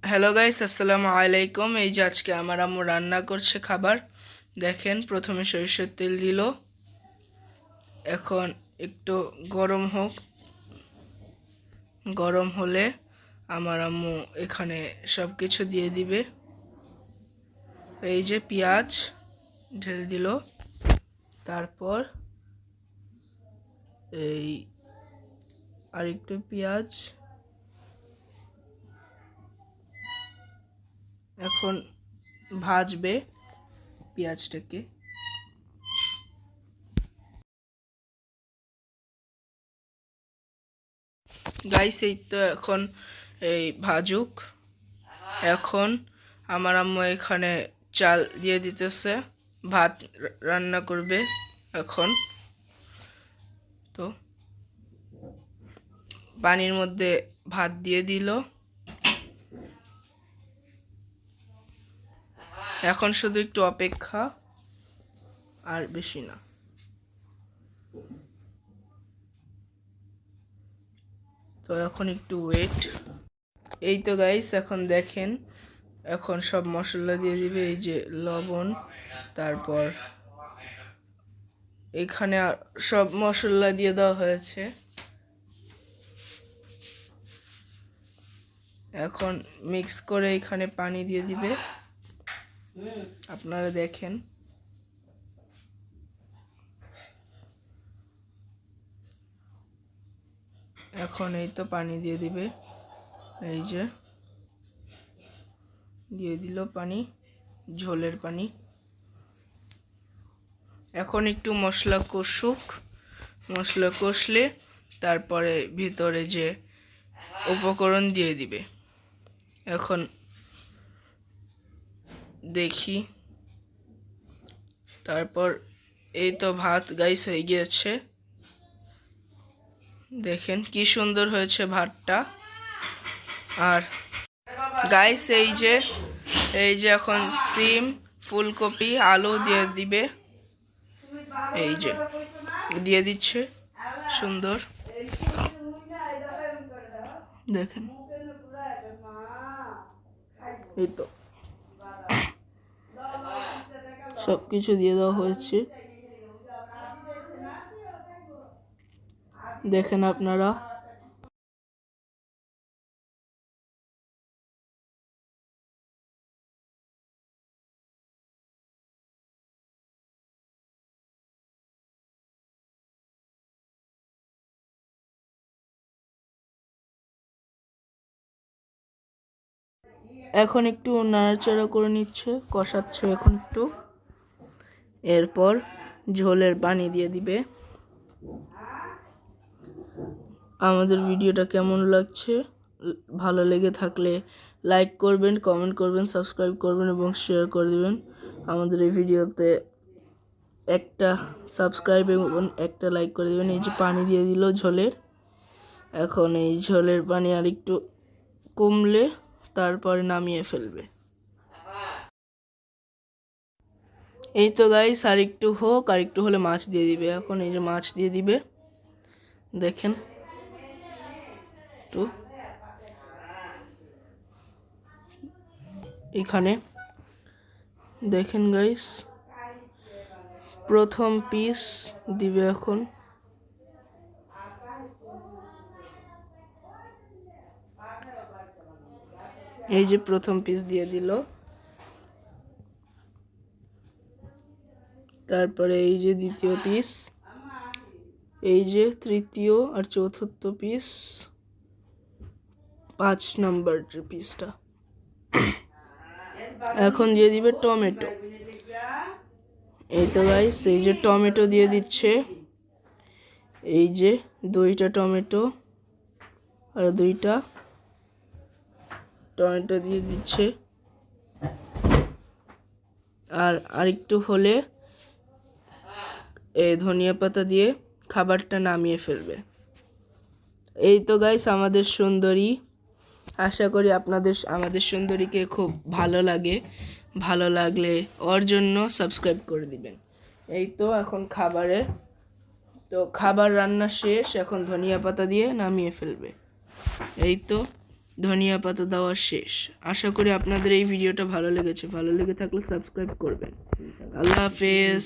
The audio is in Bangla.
হ্যালো গাইস, আসসালামু আলাইকুম। এই যে আজকে আমার আম্মু রান্না করছে খাবার। দেখেন, প্রথমে সরিষার তেল দিল। এখন একটু গরম হোক, গরম হলে আমার আম্মু এখানে সব কিছু দিয়ে দিবে। এই যে পেঁয়াজ ঢেলে দিল, তারপর এই আরেকটু পেঁয়াজ। এখন ভাজবে পেঁয়াজটাকে। গাইস, এই তো এখন এই ভাজুক। এখন আমার আম্মু এখানে চাল দিয়ে দিতেছে, ভাত রান্না করবে এখন। তো পানির মধ্যে ভাত দিয়ে দিল। এখন শুধু একটু অপেক্ষা, আর বেশি না। তো এখন একটু ওয়েট। এই তো গাইস, এখন দেখেন, এখন সব মশলা দিয়ে দিবে। এই যে লবণ, তারপর এখানে সব মশলা দিয়ে দেওয়া হয়েছে। এখন মিক্স করে এখানে পানি দিয়ে দিবে। আপনারা দেখেন, এখন এই তো পানি দিয়ে দিবে। এই যে দিয়ে দিল পানি, ঝোলের পানি। এখন একটু মশলা কষুক। মশলা কষলে তারপরে ভিতরে যে উপকরণ দিয়ে দিবে। এখন দেখি, তারপর এই তো ভাত গাইস হয়ে গিয়েছে। দেখেন কি সুন্দর হয়েছে ভাতটা। আর গাইস, এই যে এখন সিম, ফুলকপি, আলু দিয়ে দিবে। এই যে দিয়ে দিচ্ছে, সুন্দর। দেখেন, এই তো সব কিছু দিয়ে দেওয়া হয়েছে। দেখেন আপনারা। এখন একটু নাড়াচাড়া করে নিচ্ছে, কষাচ্ছে এখন একটু। এরপর ঝোলের পানি দিয়ে দিবে। আমাদের ভিডিওটা কেমন লাগছে, ভালো লেগে থাকলে লাইক করবেন, কমেন্ট করবেন, সাবস্ক্রাইব করবেন এবং শেয়ার করে দিবেন। আমাদের এই ভিডিওতে একটা সাবস্ক্রাইব এবং একটা লাইক করে দিবেন। এই যে পানি দিয়ে দিল ঝোলের। এখন এই ঝোলের পানি আর একটু কমলে তারপরে নামিয়ে ফেলবে। এই তো গাইস, আর একটু হোক, আর একটু হলে মাছ দিয়ে দিবে। এখন এই যে মাছ দিয়ে দিবে, দেখেন তো। এখানে দেখেন গাইস, প্রথম পিস দিবে এখন। এই যে প্রথম পিস দিয়ে দিল। তারপরে এই যে দ্বিতীয় পিস, এই যে তৃতীয় আর চতুর্থ পিস, 5 নম্বর পিসটা। এখন দিয়ে দিবে টমেটো। এই তো গাইস, এই যে টমেটো দিয়ে দিচ্ছে। এই যে 2টা টমেটো, আর 2টা টমেটো দিয়ে দিচ্ছে। আর আরেকটু হলে এই ধনিয়া পাতা দিয়ে খাবারটা নামিয়ে ফেলবে। এই তো গাইস আমাদের সুন্দরী। আশা করি আমাদের সুন্দরীকে খুব ভালো লাগে। ভালো লাগলে ওর জন্য সাবস্ক্রাইব করে দিবেন। এই তো এখন খাবার রান্না শেষ। এখন ধনিয়া পাতা দিয়ে নামিয়ে ফেলবে। এই তো ধনিয়া পাতা দেওয়া শেষ। আশা করি আপনাদের এই ভিডিওটা ভালো লেগেছে। ভালো লেগে থাকলে সাবস্ক্রাইব করবেন। আল্লাহ হাফেজ।